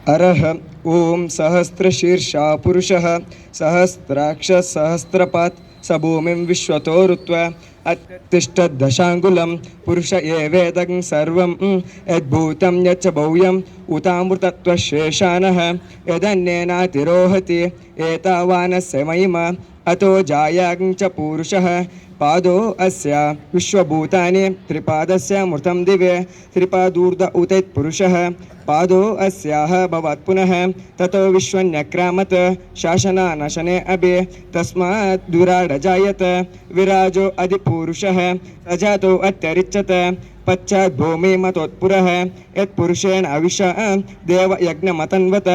अरह ओम सहस्रशीर्षा पुरुषः सहस्राक्ष सहस्रपात् स भूमिं विश्वतो ऋत्वा अत्तिष्ठद्दशाङ्गुलं पुरुष एवेदं सर्वं यद्भूतं यच्च भव्यम् उतामृतत्वशेषानः यदन्येनातिरोहति एतावानस्य महिमा अतो जायां च पुरुषः पादो अस्य विश्वभूतानि त्रिपादस्य मृतं दिवे त्रिपादूर्ध उतैत् पुरुषः पादो अस्याः भवत् पुनः ततो विश्वन्यक्रामत् शासनानशने अभि तस्मात् दुराडजायत विराजो अधिपुरुषः सजातो अत्यरिच्यत पश्चात् भूमि मतोत्पुरः यत्पुरुषेण अविशा देवयज्ञमतन्वत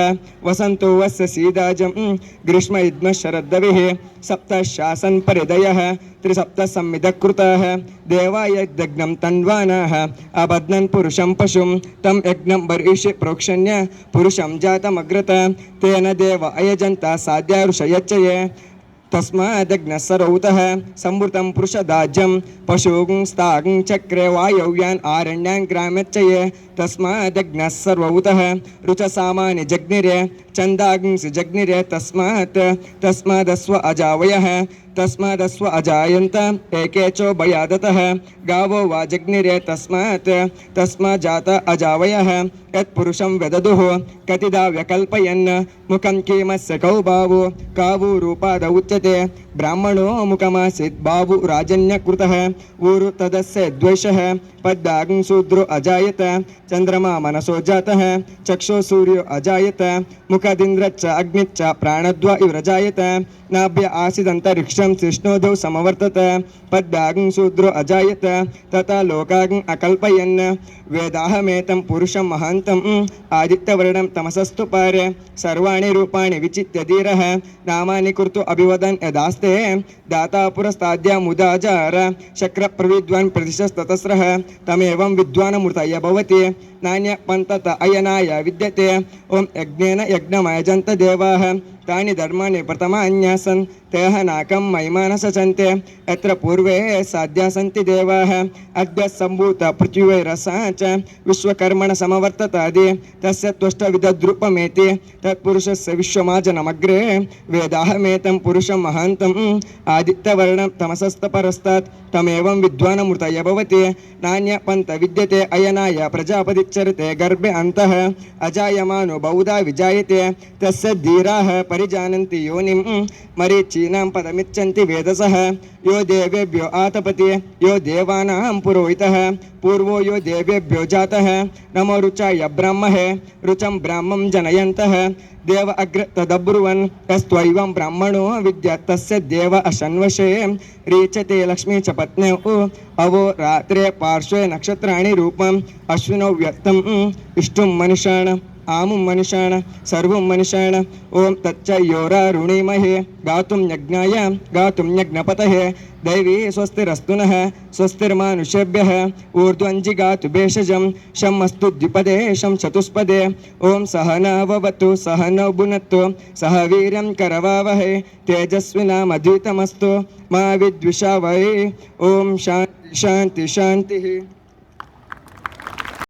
वसन्तो वस्य सीदाजं ग्रीष्म इद्म शरद्दविः सप्तशासन् परिदयः त्रिसप्त संविधकृताः देवायज्ञं तन्वानाः अबध्नन् पुरुषं पशुं तं यज्ञं बर्हिषि प्रोक्षण्य पुरुषं जातमग्रत तेन देव अयजन्त साध्या ऋषयच्चये तस्मादग्नः सर्वतः संवृतं पुरुषदाज्यं पशुं स्तां चक्रे वायव्यान् आरण्यान् ग्राम्यच्चये तस्मादग्नः सर्वभूतः रुचसामानि जग्निरे चन्दांसि जग्निरे तस्मादस्व अजावयः तस्मादस्व अजायन्त एके चोभयादतः गावो वा जग्निरे तस्माज्जात अजावयः यत्पुरुषं वेददुः कतिदा व्यकल्पयन् मुखं किमस्य कौ बावो कावु रूपाद उच्यते ब्राह्मणो मुखमासीत् बावु राजन्यकृतः ऊरु तदस्य द्वेषः पद्दागं शूद्रो अजायत चन्द्रमा मनसो जातः चक्षो सूर्यो अजायत मुखदिन्द्रच्च अग्निच्च प्राणद्वा इव्रजायत नाभ्य आसीदन्तरिक्षं शिष्णोदौ समवर्तत पद्दागं शूद्रो अजायत तथा लोकागं अकल्पयन् वेदाहमेतं पुरुषं महान्तम् आदित्यवर्णं तमसस्तु पारे सर्वाणि रूपाणि विचित्य धीरः नामानि कुर्तु अभिवदन् यदास्ते दाता पुरस्ताद्या मुदाजार शक्रप्रविद्वान् प्रतिशस्ततस्रः तमेवं विद्वानमृतय भवति नान्य पन्तत अयनाय विद्यते ओम यज्ञेन यज्ञमयजन्त देवाः तानि धर्माणि प्रथमान्यासन् तेह नाकं महिमान सचन्ते यत्र पूर्वे साध्या सन्ति देवाः अद्य सम्भूत पृथ्वीरसा च विश्वकर्मण समवर्ततादि तस्य त्वष्टविदद्रूपमेति तत्पुरुषस्य विश्वमाजनमग्रे वेदाहमेतं पुरुषं महान्तम् आदित्यवर्णं तमसस्तपरस्तात् तमेवं विद्वानमृतय भवति नान्य पन्थ विद्यते अयनाय प्रजापतिच्चरते गर्भे अन्तः अजायमानो बहुधा विजायते तस्य धीराः परिजानन्ति योनिं मरीचीनां पदमिच्छन्ति वेदसः यो देवेभ्यो आतपति यो देवानां पुरोहितः पूर्वो यो देवेभ्यो जातः नमो रुचाय ब्राह्महे रुचं ब्राह्मं जनयन्तः देव अग्र तदब्रुवन् यस्त्वैवं ब्राह्मणो विद्यात् तस्य देव अशन्वशे रीचते लक्ष्मी च पत्न्यौ अवो रात्रे पार्श्वे नक्षत्राणि रूपम् अश्विनौ व्यक्तम् इष्टुं मनुष्याण आमुं मनुष्याण सर्वं मनुष्याण ओम तच्च योरारुणीमहे गातुं यज्ञाय गातुं यज्ञपतये दैवी स्वस्तिरस्तु नः स्वस्तिर्मानुषेभ्यः ऊर्ध्वञ्जिगातु भेषजं शम् अस्तु द्विपदे शं चतुष्पदे ओम सहना भवतु सहनौ भुनक्तु सह वीर्यं करवावहै तेजस्विनामधीतमस्तु मा विद्विषावहै ओम शान्ति शान्तिः।